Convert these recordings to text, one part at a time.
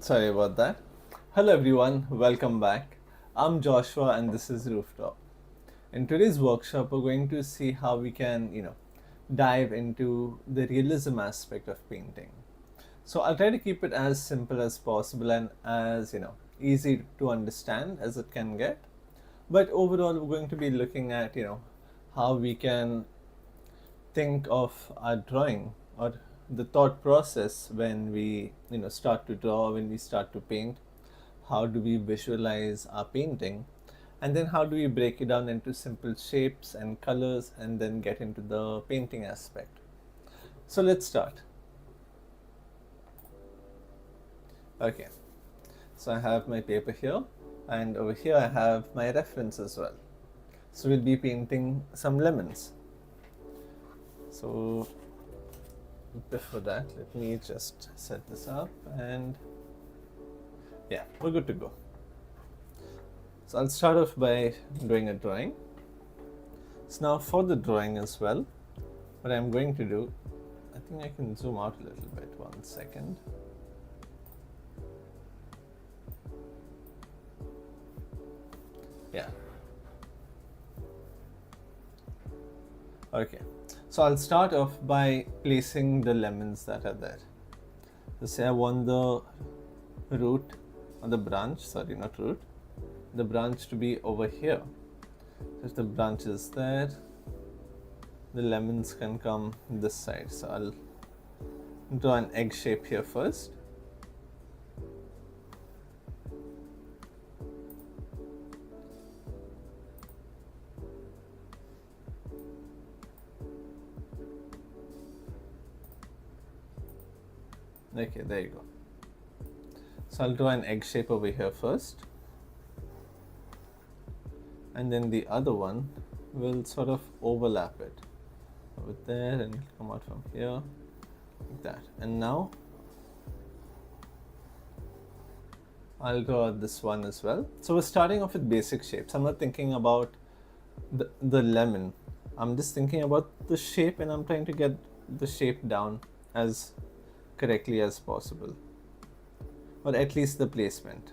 Sorry about that. Hello everyone, welcome back. I'm Joshua and this is Rooftop. In today's workshop, we're going to see how we can, dive into the realism aspect of painting. So I'll try to keep it as simple as possible and as, easy to understand as it can get. But overall, we're going to be looking at, how we can think of our drawing or the thought process when we start to draw, when we start to paint. How do we visualize our painting, and then how do we break it down into simple shapes and colors and then get into the painting aspect. So let's start. Okay, so I have my paper here, and over here I have my reference as well. So we'll be painting some lemons. So before that, let me just set this up, and yeah, we're good to go. So I'll start off by doing a drawing. So now for the drawing as well, what I'm going to do, I think I can zoom out a little bit, 1 second. Yeah. Okay, so I'll start off by placing the lemons that are there. So say I want the root or the branch, sorry, not root, the branch to be over here. So if the branch is there, the lemons can come this side. So I'll draw an egg shape here first. Okay, there you go. So I'll draw an egg shape over here first, and then the other one will sort of overlap it over there and come out from here like that. And now I'll draw this one as well. So we're starting off with basic shapes. I'm not thinking about the lemon. I'm just thinking about the shape, and I'm trying to get the shape down as correctly as possible, or at least the placement.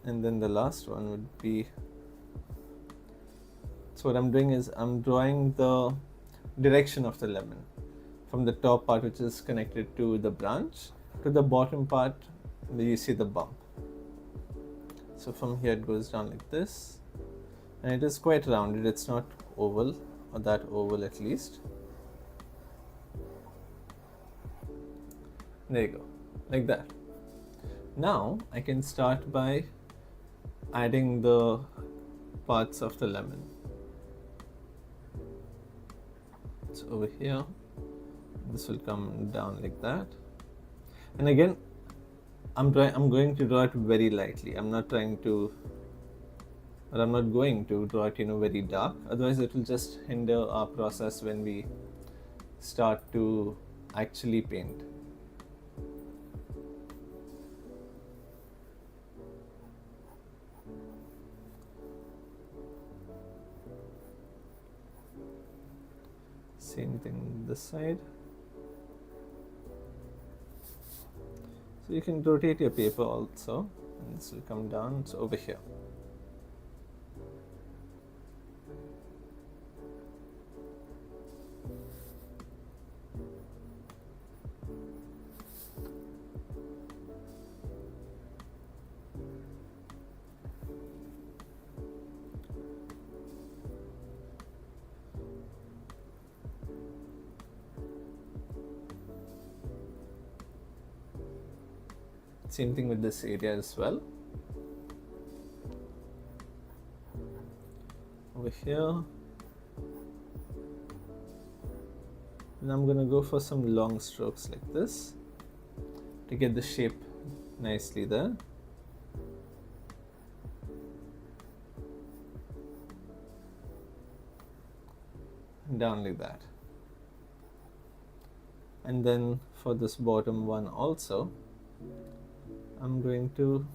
And then the last one would be, so what I'm doing is I'm drawing the direction of the lemon from the top part, which is connected to the branch, to the bottom part where you see the bump. So from here it goes down like this, and it is quite rounded. It's not oval, or that oval at least. There you go, like that. Now I can start by adding the parts of the lemon. So over here, this will come down like that. And again, I'm going to draw it very lightly. I'm not going to draw it, very dark. Otherwise, it will just hinder our process when we start to actually paint. Same thing this side. So you can rotate your paper also, and this will come down. So over here. Same thing with this area as well. Over here. And I'm going to go for some long strokes like this to get the shape nicely there. And down like that. And then for this bottom one also, I'm going to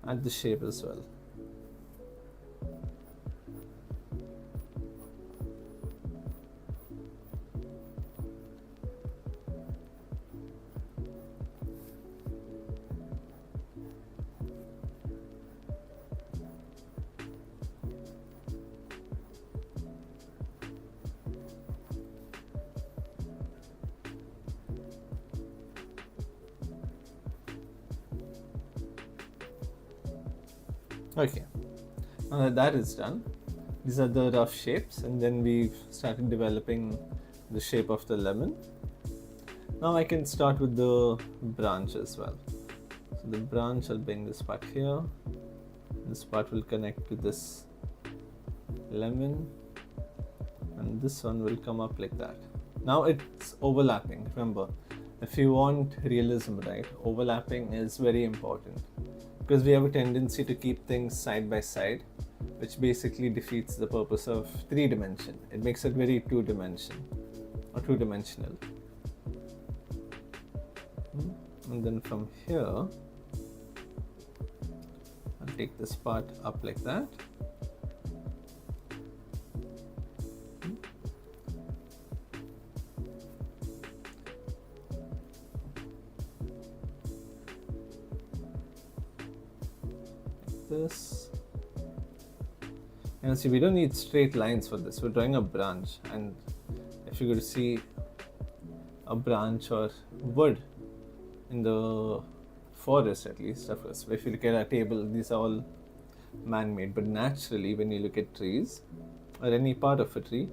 add the shape as well. Okay, now that that is done, these are the rough shapes, and then we've started developing the shape of the lemon. Now I can start with the branch as well. So the branch, I'll bring this part here. This part will connect to this lemon, and this one will come up like that. Now it's overlapping. Remember, if you want realism, right, overlapping is very important, because we have a tendency to keep things side by side, which basically defeats the purpose of 3-dimension. It makes it very two-dimensional. And then from here, I'll take this part up like that. This, and see, we don't need straight lines for this. We're drawing a branch, and if you could see a branch or wood in the forest, at least, of course, if you look at a table, these are all man-made, but naturally when you look at trees or any part of a tree,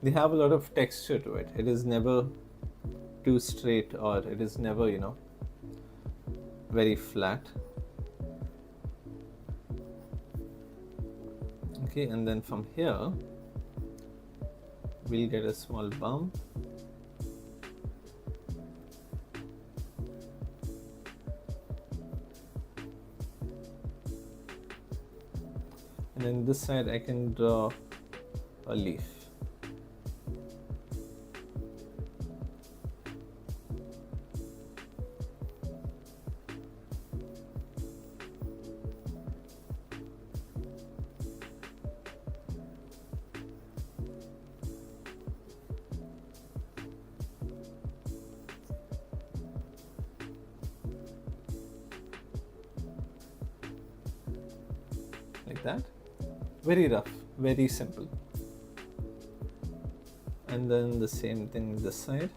they have a lot of texture to it. It is never too straight, or it is never, very flat. Okay, and then from here we'll get a small bump. And then this side I can draw a leaf. Like that. Very rough, very simple. And then the same thing this side.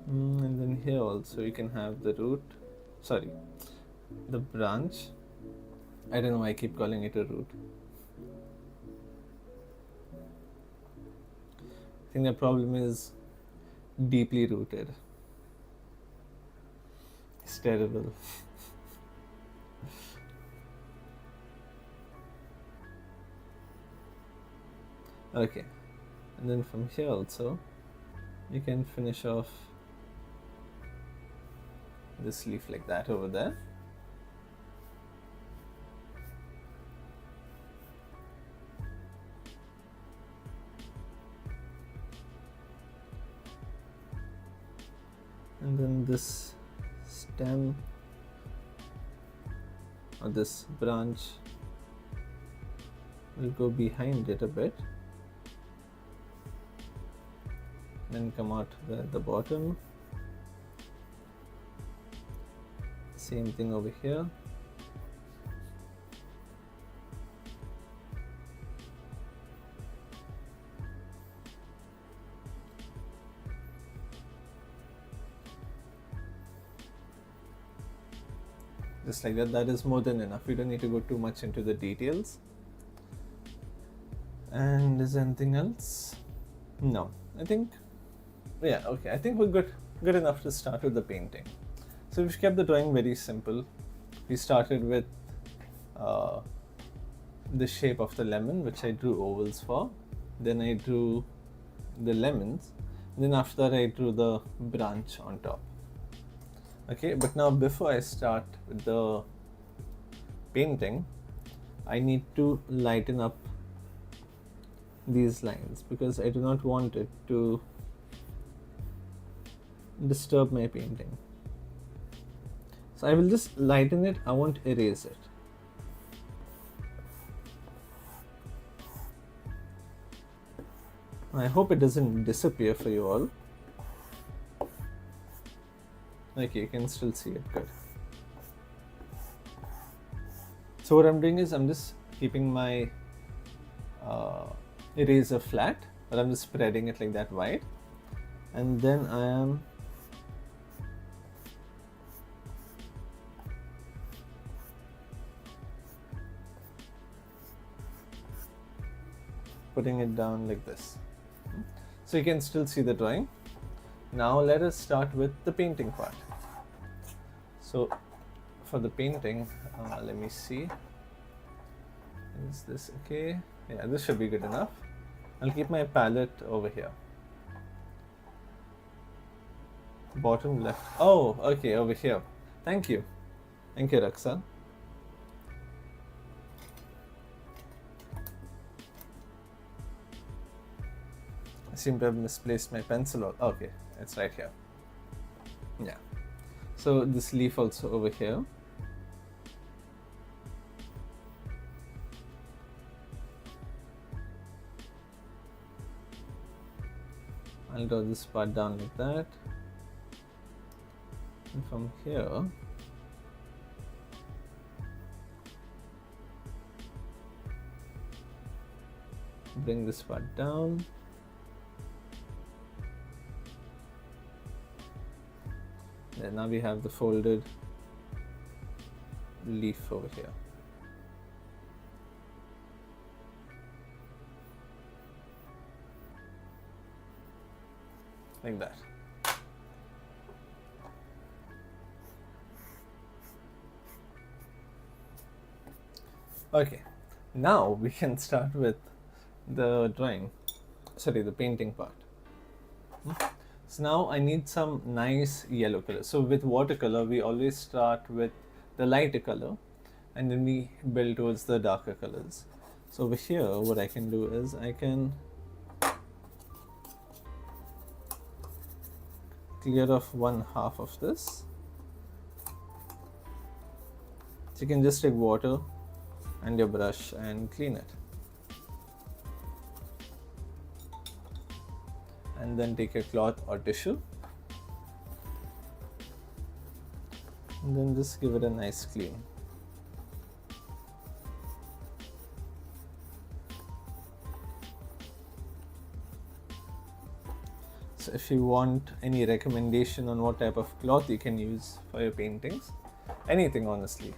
And then here also you can have the the branch. I don't know why I keep calling it a root. I think the problem is deeply rooted. It's terrible. Okay, and then from here also you can finish off this leaf like that over there. And then this stem or this branch will go behind it a bit, then come out at the bottom. Same thing over here. Just like that. That is more than enough. We don't need to go too much into the details. And is there anything else? No, I think, yeah, okay, I think we're good enough to start with the painting. So we've kept the drawing very simple. We started with the shape of the lemon, which I drew ovals for. Then I drew the lemons. Then after that I drew the branch on top. Okay, but now before I start with the painting, I need to lighten up these lines because I do not want it to disturb my painting. So I will just lighten it, I won't erase it. I hope it doesn't disappear for you all. Okay, you can still see it, good. So what I'm doing is I'm just keeping my eraser flat, but I'm just spreading it like that wide, and then I am putting it down like this. So you can still see the drawing. Now let us start with the painting part. So for the painting, let me see. Is this okay? Yeah, this should be good enough. I'll keep my palette over here. Bottom left. Oh, okay, over here. Thank you. Thank you, Raksa. I seem to have misplaced my pencil. Okay, it's right here. Yeah. So this leaf also over here. I'll draw this part down like that. And from here, bring this part down. And now we have the folded leaf over here. Like that. Okay, now we can start with the drawing, sorry, the painting part. So now I need some nice yellow color. So with watercolor, we always start with the lighter color and then we build towards the darker colors. So over here, what I can do is I can clear off 1/2 of this. So you can just take water and your brush and clean it. And then take a cloth or tissue and then just give it a nice clean. So if you want any recommendation on what type of cloth you can use for your paintings, anything honestly.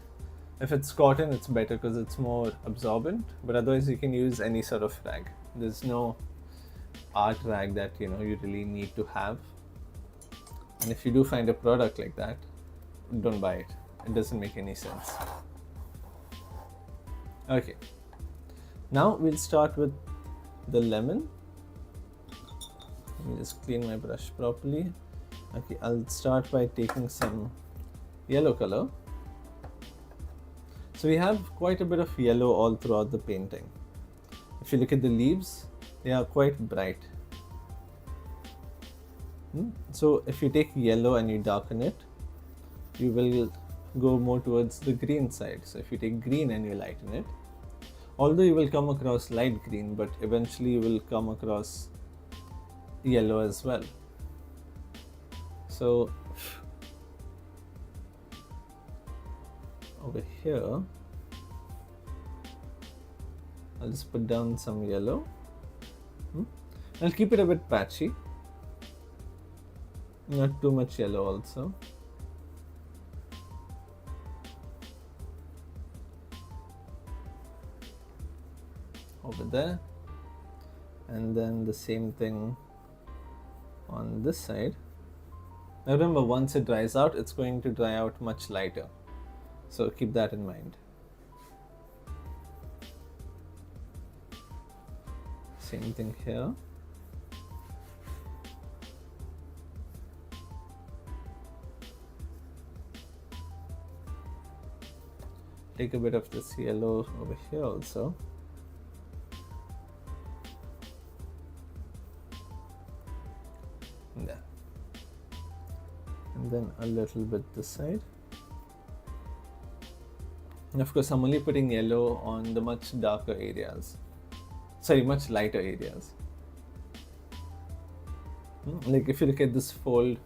If it's cotton, it's better because it's more absorbent, but otherwise you can use any sort of rag. There's no art rag that you really need to have. And if you do find a product like that, don't buy it. It doesn't make any sense. Okay, now we'll start with the lemon. Let me just clean my brush properly. Okay, I'll start by taking some yellow color. So we have quite a bit of yellow all throughout the painting. If you look at the leaves, they are quite bright. So if you take yellow and you darken it, you will go more towards the green side. So if you take green and you lighten it, although you will come across light green, but eventually you will come across yellow as well. So over here, I'll just put down some yellow. I'll keep it a bit patchy, not too much yellow also. Over there, and then the same thing on this side. Now remember, once it dries out, it's going to dry out much lighter, so keep that in mind. Same thing here. Take a bit of this yellow over here also. There. And then a little bit this side. And of course, I'm only putting yellow on the much darker areas. Sorry, much lighter areas. Like if you look at this fold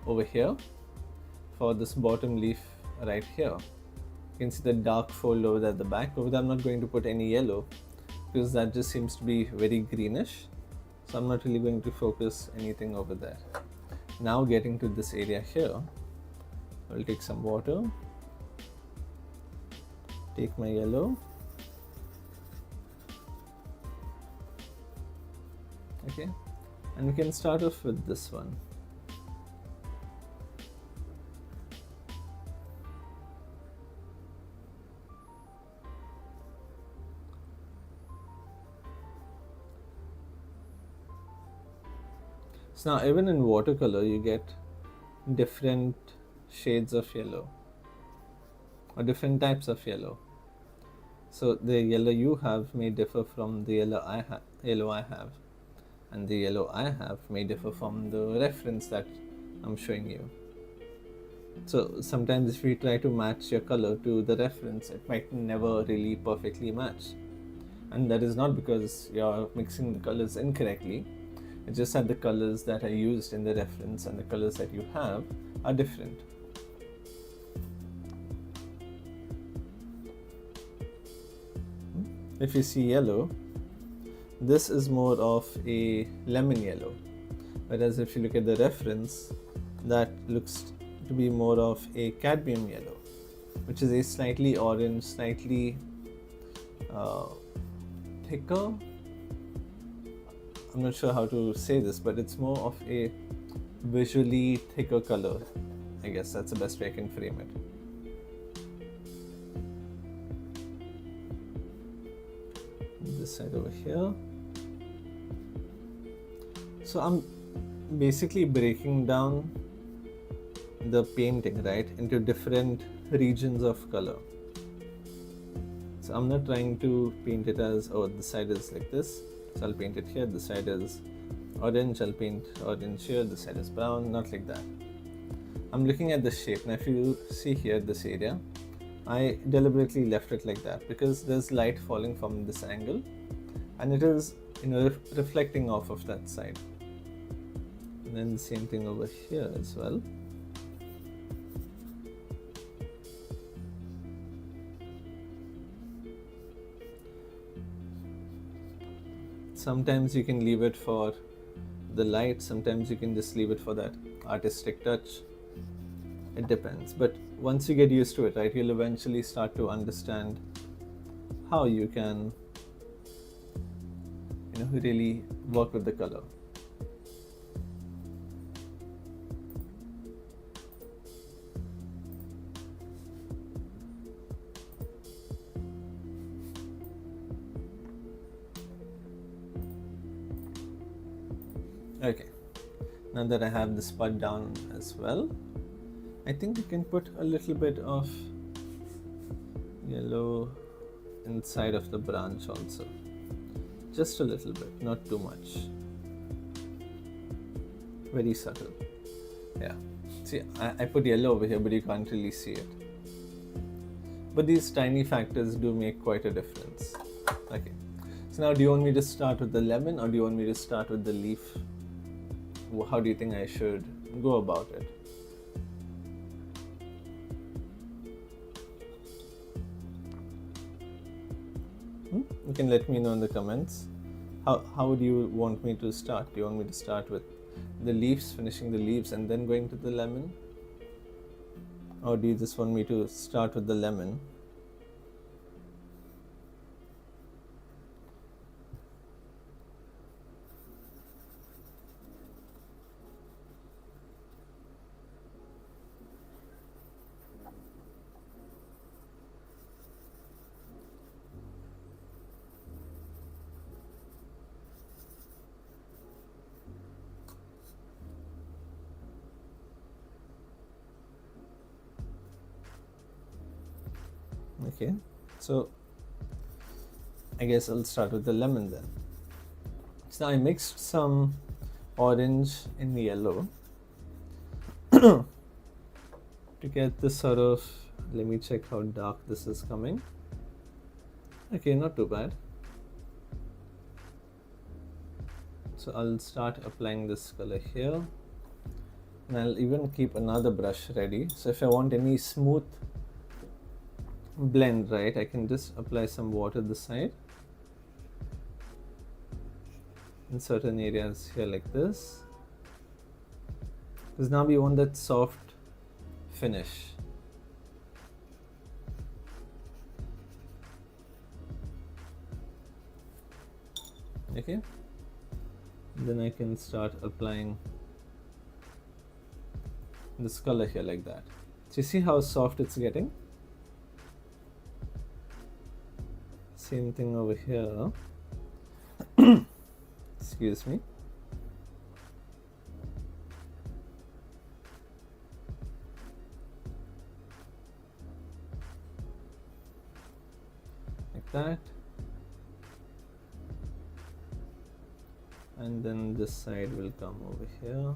over here, for this bottom leaf right here, You can see the dark fold over there at the back. Over there I'm not going to put any yellow because that just seems to be very greenish. So I'm not really going to focus anything over there. Now getting to this area here, I'll take some water, take my yellow, okay, and we can start off with this one. So now even in watercolor you get different shades of yellow or different types of yellow. So the yellow you have may differ from the yellow I have, and the yellow I have may differ from the reference that I'm showing you. So sometimes if we try to match your color to the reference, it might never really perfectly match. And that is not because you're mixing the colors incorrectly. It's just that the colors that are used in the reference and the colors that you have are different. If you see yellow, this is more of a lemon yellow, whereas if you look at the reference, that looks to be more of a cadmium yellow, which is a slightly orange, slightly thicker. I'm not sure how to say this, but it's more of a visually thicker color. I guess that's the best way I can frame it. This side over here. So I'm basically breaking down the painting, right, into different regions of color. So I'm not trying to paint it as, oh, this side is like this, so I'll paint it here, this side is orange, I'll paint orange here, this side is brown, not like that. I'm looking at the shape. Now if you see here this area, I deliberately left it like that because there's light falling from this angle and it is, reflecting off of that side. And then the same thing over here as well. Sometimes you can leave it for the light, sometimes you can just leave it for that artistic touch. It depends, but once you get used to it, right, you'll eventually start to understand how you can really work with the color. Okay, now that I have the spot down as well, I think we can put a little bit of yellow inside of the branch also. Just a little bit, not too much. Very subtle. Yeah. See, I put yellow over here, but you can't really see it. But these tiny factors do make quite a difference. Okay. So now do you want me to start with the lemon or do you want me to start with the leaf? How do you think I should go about it? You can let me know in the comments. How do you want me to start? Do you want me to start with the leaves, finishing the leaves and then going to the lemon? Or do you just want me to start with the lemon? Okay, so I guess I'll start with the lemon then. So I mixed some orange and yellow to get this sort of, let me check how dark this is coming. Okay, not too bad. So I'll start applying this color here and I'll even keep another brush ready. So if I want any smooth blend, right, I can just apply some water this side in certain areas here like this, because now we want that soft finish. Okay, then I can start applying this color here like that. So you see how soft it's getting? Same thing over here. Excuse me. Like that. And then this side will come over here.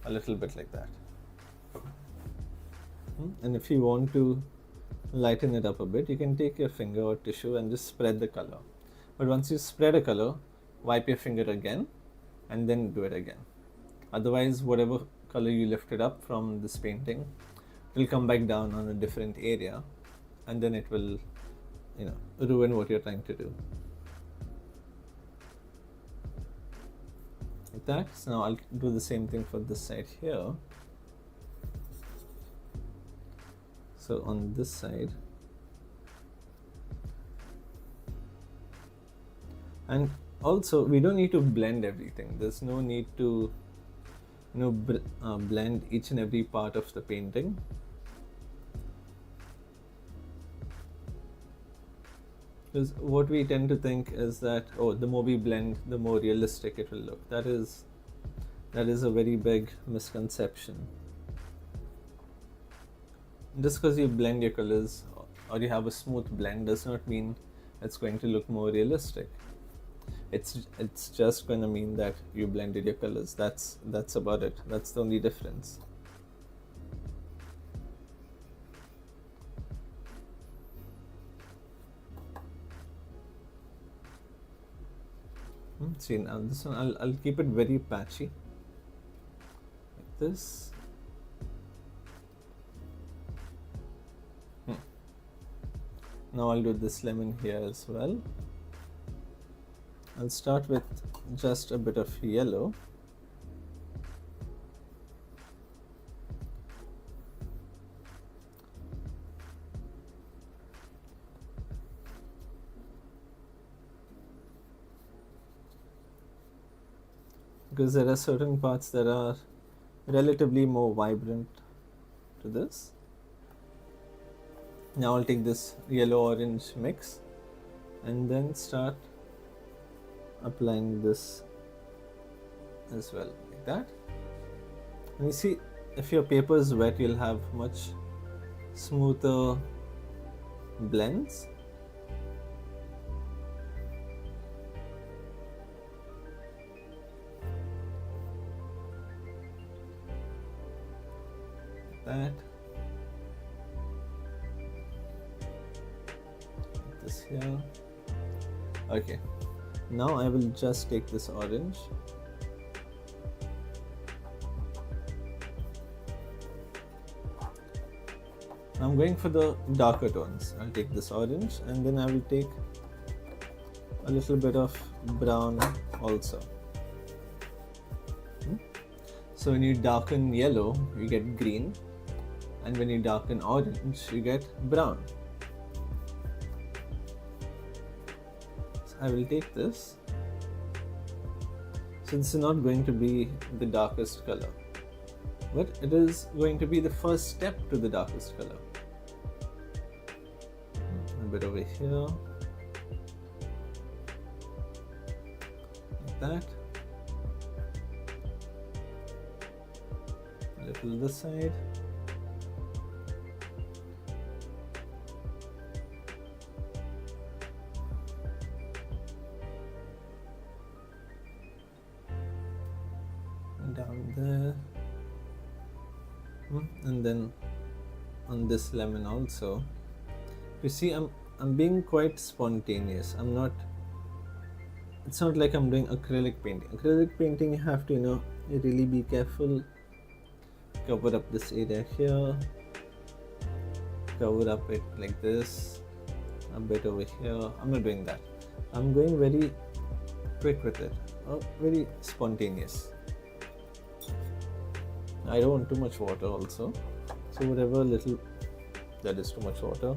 A little bit like that. And if you want to lighten it up a bit, you can take your finger or tissue and just spread the color. But once you spread a color, wipe your finger again and then do it again. Otherwise, whatever color you lifted up from this painting will come back down on a different area, and then it will, ruin what you're trying to do. Like that. So now I'll do the same thing for this side here. So on this side, and also we don't need to blend everything. There's no need to blend each and every part of the painting. Because what we tend to think is that, oh, the more we blend, the more realistic it will look. That is a very big misconception. Just because you blend your colors or you have a smooth blend does not mean it's going to look more realistic. It's just going to mean that you blended your colors. That's about it. That's the only difference. See, now this one I'll keep it very patchy like this. Now I'll do this lemon here as well. I'll start with just a bit of yellow. Because there are certain parts that are relatively more vibrant to this. Now I'll take this yellow-orange mix and then start applying this as well, like that. And you see, if your paper is wet, you'll have much smoother blends. Like that. This here. Okay, now I will just take this orange I'm going for the darker tones. I'll take this orange and then I will take a little bit of brown also. So when you darken yellow, you get green, and when you darken orange, you get brown. I will take this. So this is not going to be the darkest color, but it is going to be the first step to the darkest color. A bit over here, like that. A little this side. Down there, and then on this lemon also. You see, I'm being quite spontaneous. It's not like I'm doing acrylic painting. Acrylic painting, you have to really be careful, cover up this area here, cover up it like this, a bit over here. I'm not doing that. I'm going very quick with it, very spontaneous. I don't want too much water also, so whatever little that is too much water.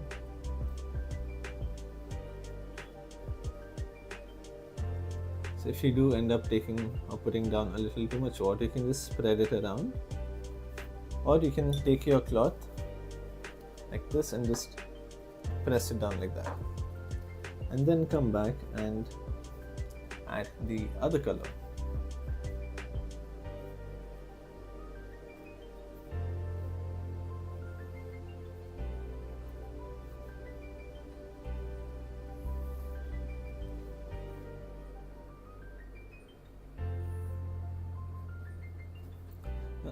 So if you do end up taking or putting down a little too much water, you can just spread it around, or you can take your cloth like this and just press it down like that, and then come back and add the other color.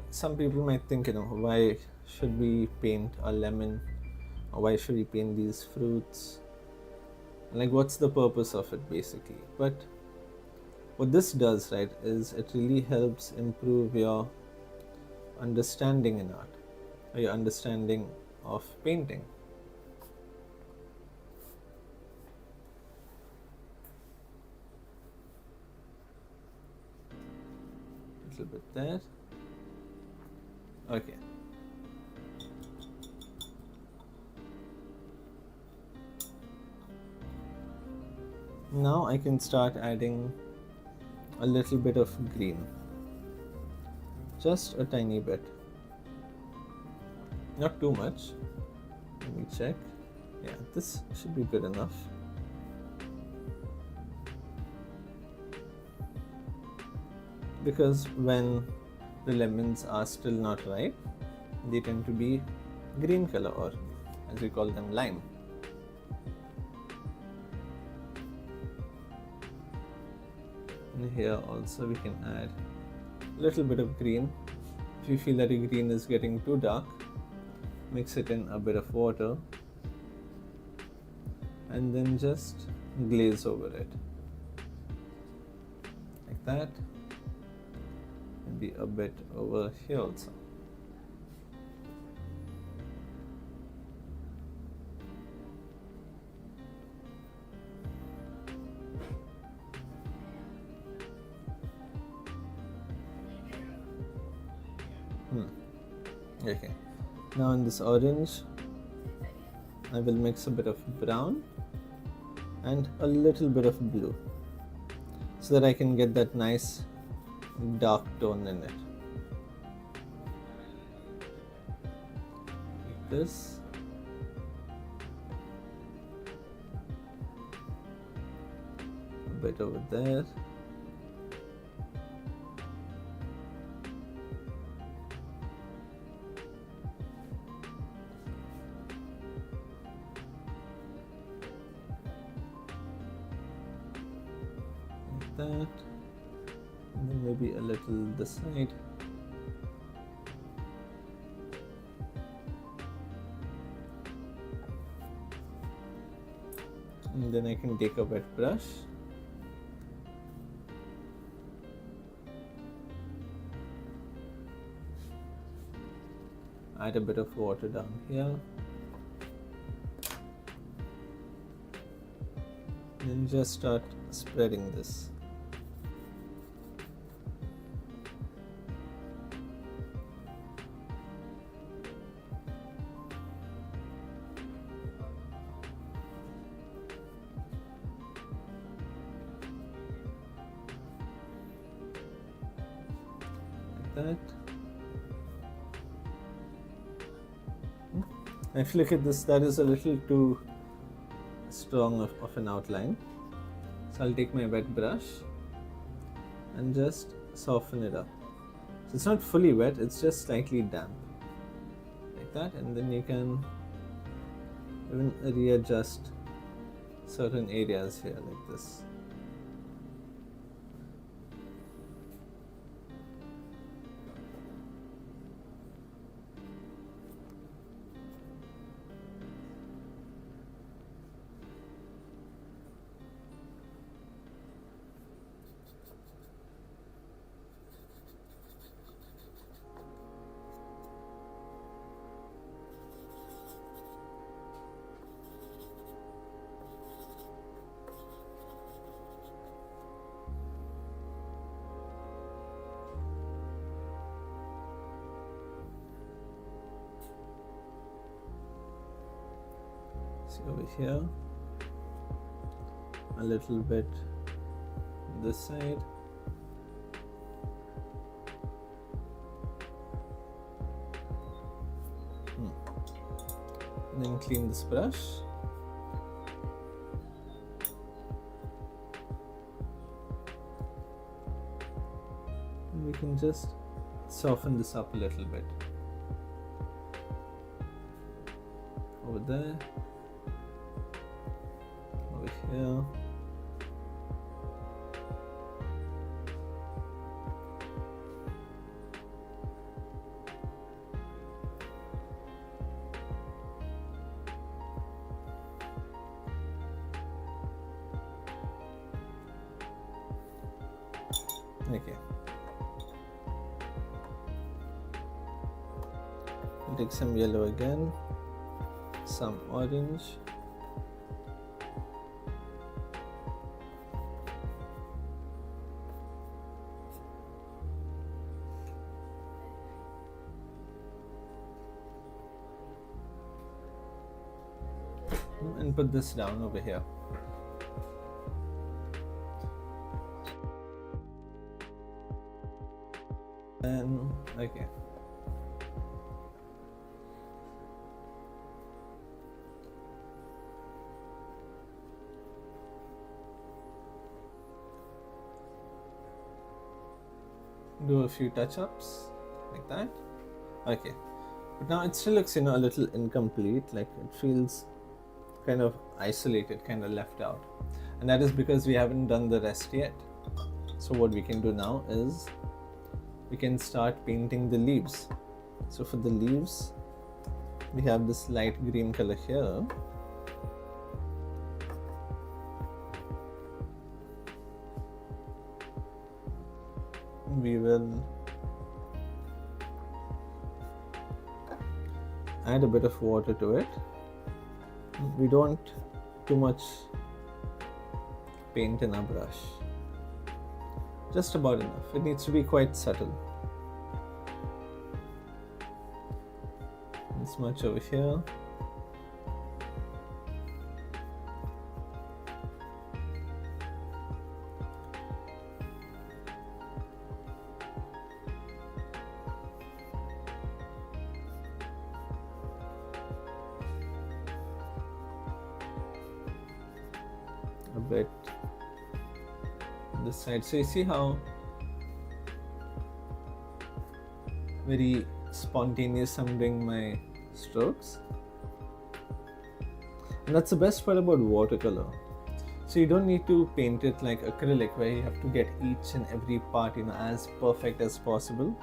Some people might think, why should we paint a lemon, or why should we paint these fruits? Like, what's the purpose of it basically? But what this does, right, is it really helps improve your understanding in art, or your understanding of painting. A little bit there. Okay. Now I can start adding a little bit of green. Just a tiny bit. Not too much. Let me check. Yeah, this should be good enough. Because when the lemons are still not ripe, they tend to be green color, or as we call them, lime. And here also we can add a little bit of green. If you feel that your green is getting too dark, mix it in a bit of water and then just glaze over it like that. Maybe a bit over here also. Okay, now in this orange I will mix a bit of brown and a little bit of blue, so that I can get that nice dark tone in it. Like this. A bit over there. Like that. And then maybe a little this side. And then I can take a wet brush add a bit of water down here, and just start spreading this. That. If you look at this, that is a little too strong of an outline. So I'll take my wet brush and just soften it up. So it's not fully wet, it's just slightly damp. Like that, and then you can even readjust certain areas here like this. See over here, a little bit this side. Then clean this brush. And we can just soften this up a little bit. Over there, over here. Okay. We'll take some yellow again, some orange. And put this down over here. And okay. Do a few touch-ups like that. Okay, but now it still looks, a little incomplete, like it feels kind of isolated, kind of left out, and that is because we haven't done the rest yet. So what we can do now is we can start painting the leaves. So for the leaves, we have this light green color here. We will add a bit of water to it. We don't too much paint in our brush. Just about enough. It needs to be quite subtle. This much over here. A bit this side. So you see how very spontaneous I'm doing my strokes, and that's the best part about watercolor. So you don't need to paint it like acrylic where you have to get each and every part as perfect as possible,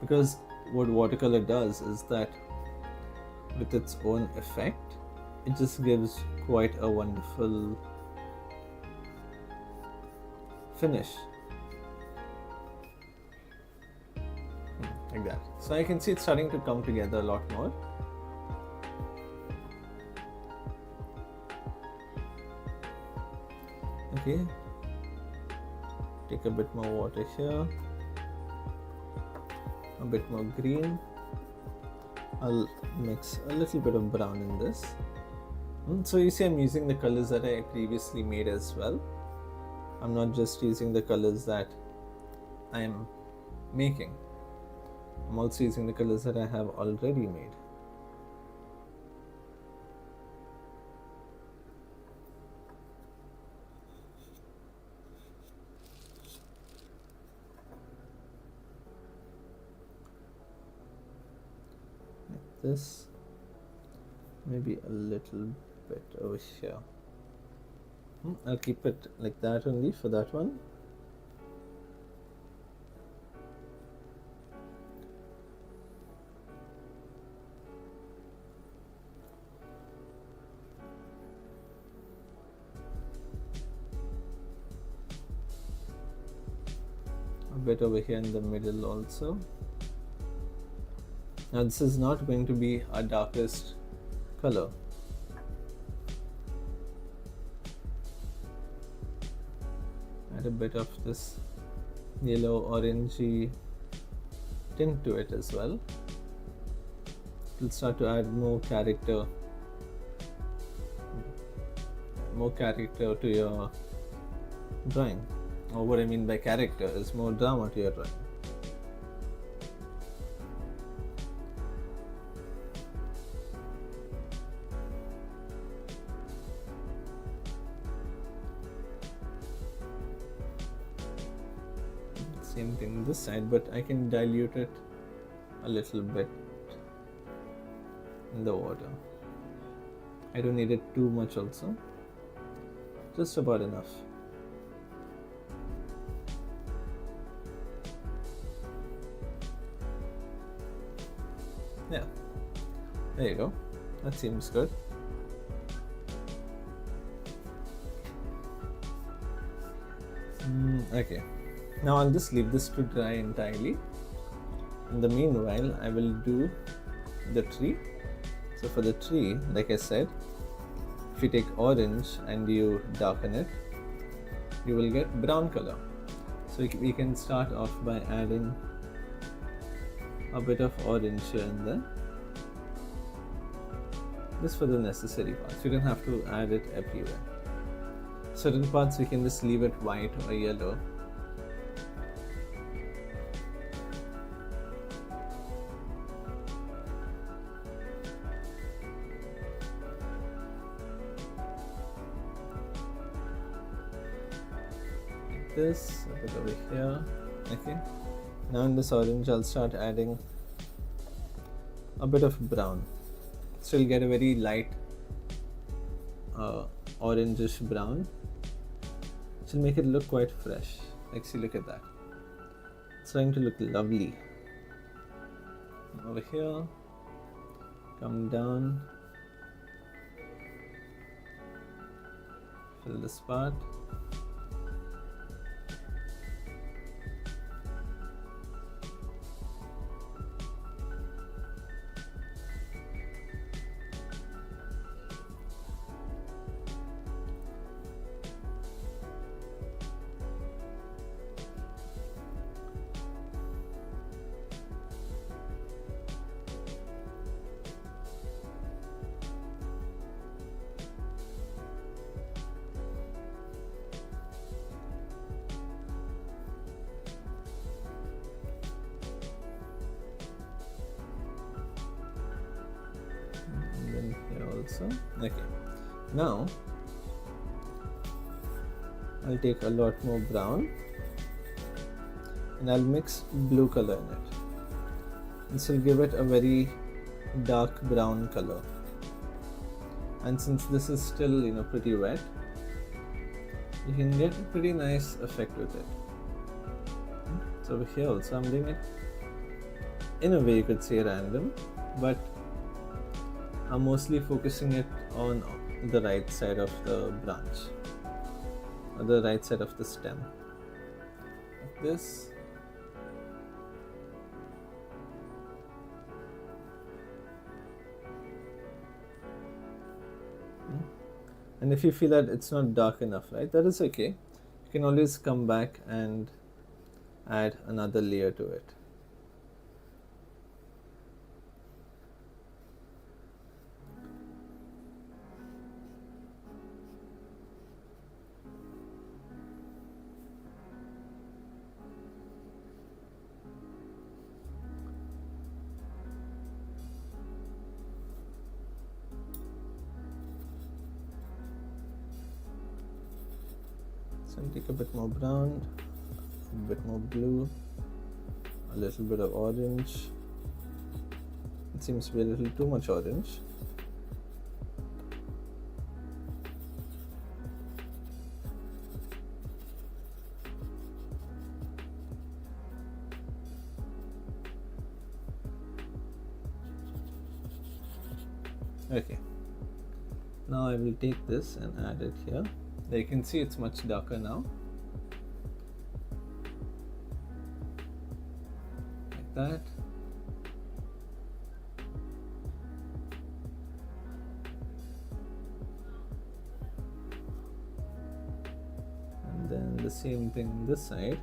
because what watercolor does is that with its own effect it just gives quite a wonderful finish like that. So I can see it's starting to come together a lot more. Okay, take a bit more water here, a bit more green. I'll mix a little bit of brown in this. So you see I'm using the colors that I previously made as well. I'm not just using the colors that I'm making. I'm also using the colors that I have already made. Like this. Maybe a little bit over here. I'll keep it like that only for that one. A bit over here in the middle also. Now this is not going to be our darkest color. Add a bit of this yellow orangey tint to it as well. It will start to add more character more character to your drawing. Or what I mean by character is more drama to your drawing. Same thing this side, but I can dilute it a little bit in the water. I don't need it too much also, just about enough. Yeah, there you go. That seems good. Okay, now I'll just leave this to dry entirely. In the meanwhile, I will do the tree. So for the tree, like I said, if you take orange and you darken it, you will get brown color. So we can start off by adding a bit of orange here and there, just for the necessary parts. You don't have to add it everywhere. Certain parts we can just leave it white or yellow. Like this, a bit over here. Okay. Now in this orange, I'll start adding a bit of brown. So you'll get a very light orangish brown. Which will make it look quite fresh. Like, see, look at that. It's trying to look lovely. Over here, come down, fill this part. Also, okay, now I'll take a lot more brown and I'll mix blue color in it. This will give it a very dark brown color, and since this is still pretty wet, you can get a pretty nice effect with it. So over here also I'm doing it in a way you could say random, but I'm mostly focusing it on the right side of the branch, or the right side of the stem, like this. And if you feel that it's not dark enough, right, that is okay. You can always come back and add another layer to it. So I'll take a bit more brown, a bit more blue, a little bit of orange. It seems to be a little too much orange. Okay, now I will take this and add it here. There you can see it's much darker now, like that. And then the same thing on this side.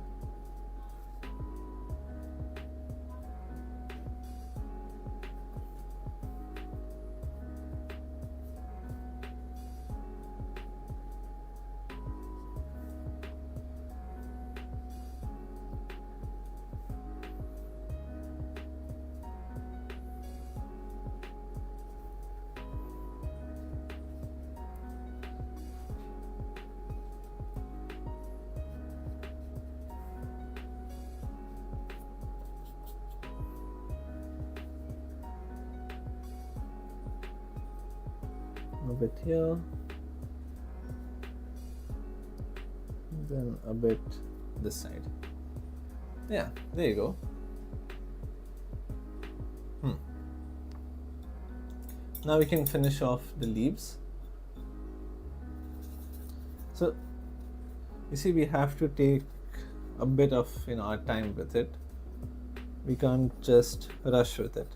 a bit here, then a bit this side. Yeah, there you go. Now we can finish off the leaves. So you see, we have to take a bit of our time with it. We can't just rush with it.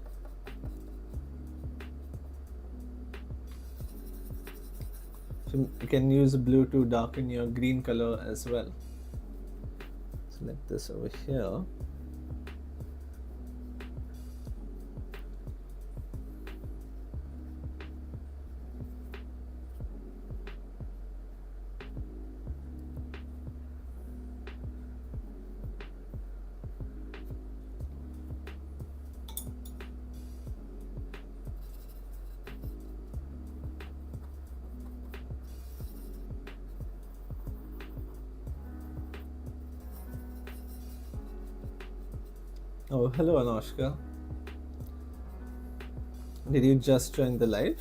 So you can use blue to darken your green color as well. Select this over here. Oh, hello Anushka. Did you just join the live?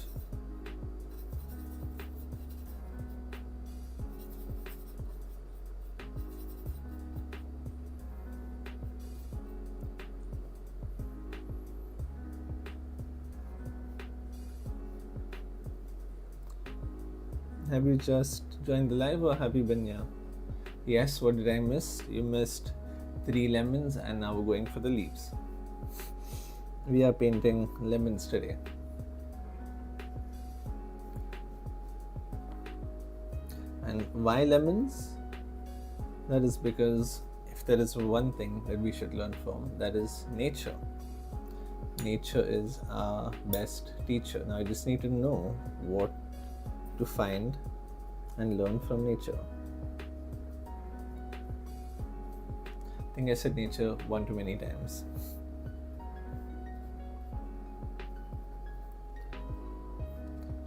Have you just joined the live or have you been here? Yes, what did I miss? You missed 3 lemons and now we're going for the leaves. We are painting lemons today. And why lemons? That is because if there is one thing that we should learn from, that is nature. Nature is our best teacher. Now I just need to know what to find and learn from nature. I think I said nature one too many times.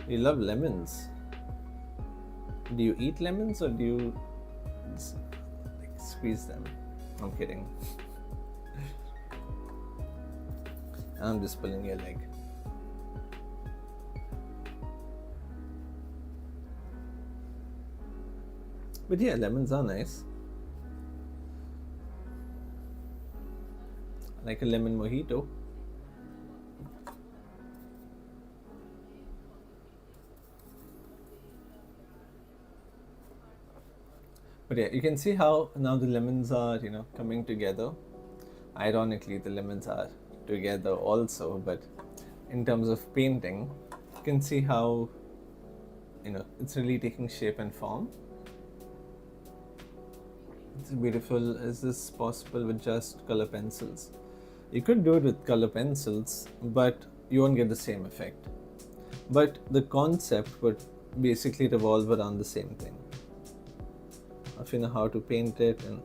You love lemons. Do you eat lemons or do you squeeze them? I'm kidding. I'm just pulling your leg. But yeah, lemons are nice. Like a lemon mojito. But yeah, you can see how now the lemons are, coming together. Ironically, the lemons are together also, but in terms of painting, you can see how, it's really taking shape and form. It's beautiful. Is this possible with just color pencils? You could do it with color pencils, but you won't get the same effect. But the concept would basically revolve around the same thing. If you know how to paint it and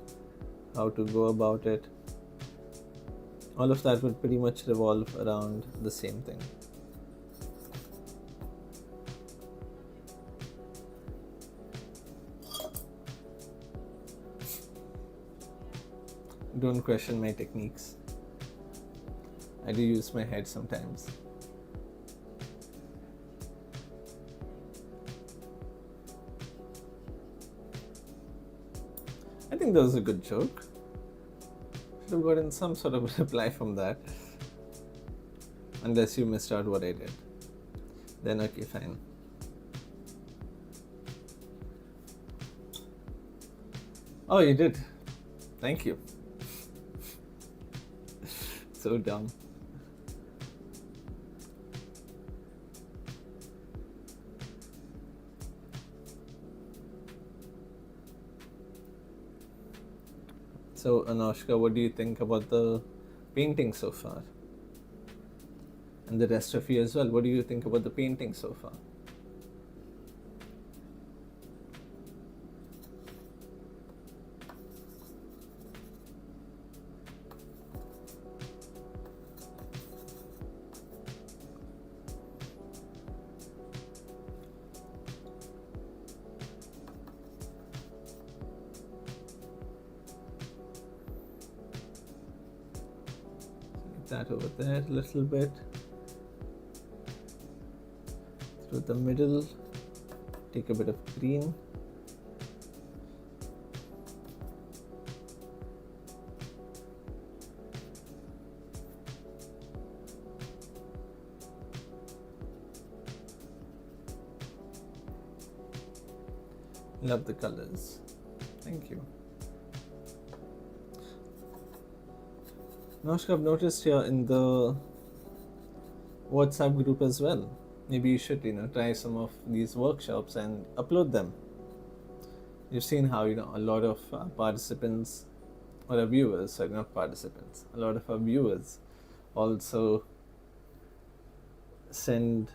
how to go about it, all of that would pretty much revolve around the same thing. Don't question my techniques. I do use my head sometimes. I think that was a good joke. Should have gotten some sort of reply from that. Unless you missed out what I did. Then okay, fine. Oh, you did. Thank you. So dumb. So Anushka, what do you think about the painting so far? And the rest of you as well, what do you think about the painting so far? That over there a little bit. to the middle, take a bit of green. Love the colors. Thank you. Now, I've noticed here in the WhatsApp group as well. Maybe you should, try some of these workshops and upload them. You've seen how, a lot of participants or our viewers, sorry, not participants, a lot of our viewers also send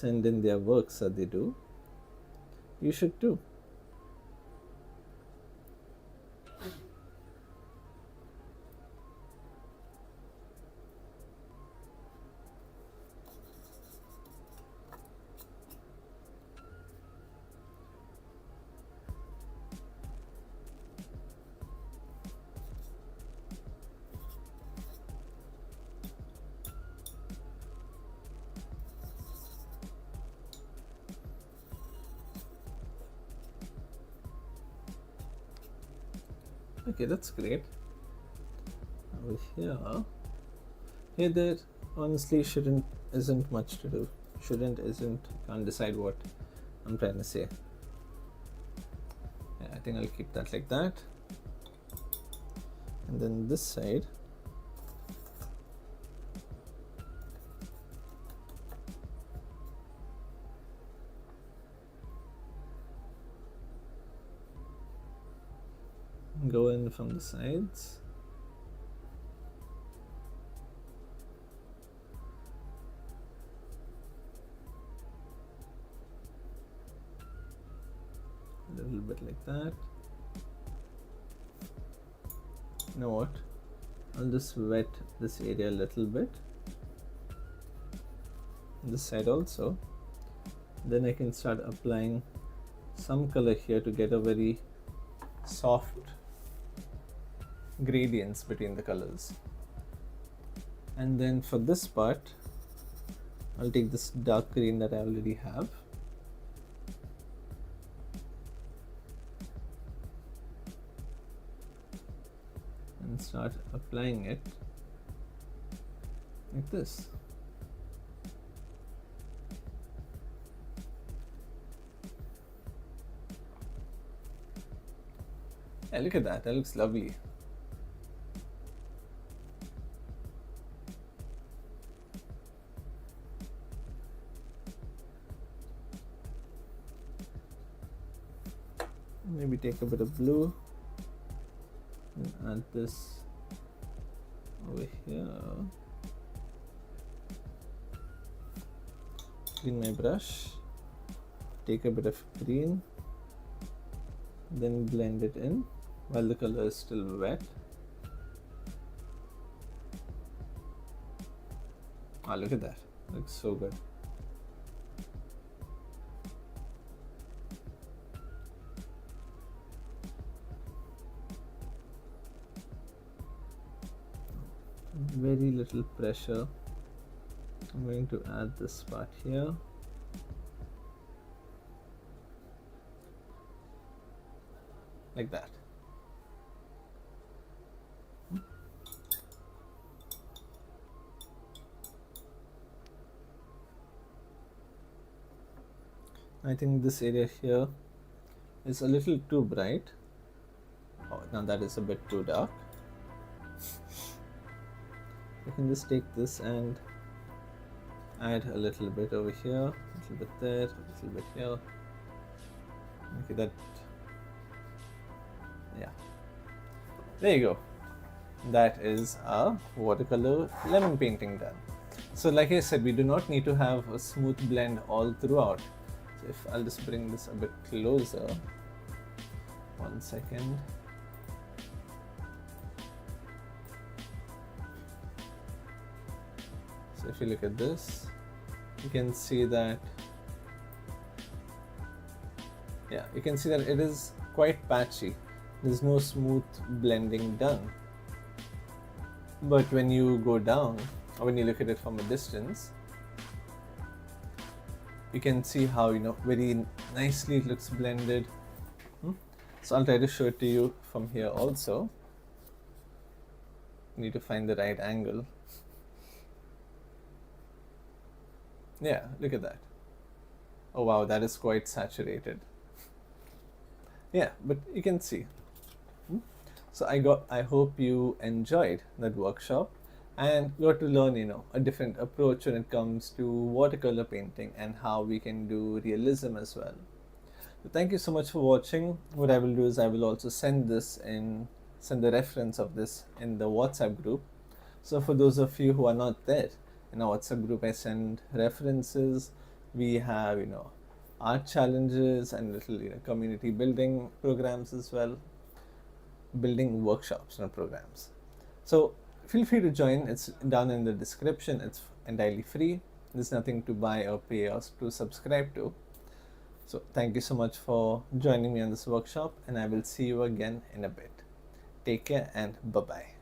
in their works that they do. You should too. Okay, that's great. Over here there honestly isn't much to do. Can't decide what I'm trying to say. Yeah, I think I'll keep that like that. And then this side, go in from the sides. A little bit like that. You know what? I'll just wet this area a little bit. This side also. Then I can start applying some color here to get a very soft gradients between the colors. And then for this part, I'll take this dark green that I already have. And start applying it like this. Yeah, look at that, that looks lovely. Maybe take a bit of blue and add this over here. Clean my brush, take a bit of green, then blend it in while the color is still wet. Ah, look at that, looks so good. Very little pressure. I'm going to add this part here. Like that. I think this area here is a little too bright. Oh, now that is a bit too dark. I can just take this and add a little bit over here, a little bit there, a little bit here. Okay, that, yeah. There you go. That is our watercolor lemon painting done. So like I said, we do not need to have a smooth blend all throughout. So if I'll just bring this a bit closer. 1 second. So if you look at this, you can see that, yeah, you can see that it is quite patchy. There's no smooth blending done. But when you go down, or when you look at it from a distance, you can see how, very nicely it looks blended. So I'll try to show it to you from here also. Need to find the right angle. Yeah, look at that. Oh wow, that is quite saturated. Yeah, but you can see. So I hope you enjoyed that workshop and got to learn, a different approach when it comes to watercolor painting and how we can do realism as well. So thank you so much for watching. What I will do is I will also send the reference of this in the WhatsApp group. So for those of you who are not there in our WhatsApp group, I send references. We have, art challenges and little, community building programs as well, building workshops and programs. So feel free to join. It's down in the description. It's entirely free. There's nothing to buy or pay or to subscribe to. So thank you so much for joining me on this workshop, and I will see you again in a bit. Take care and bye-bye.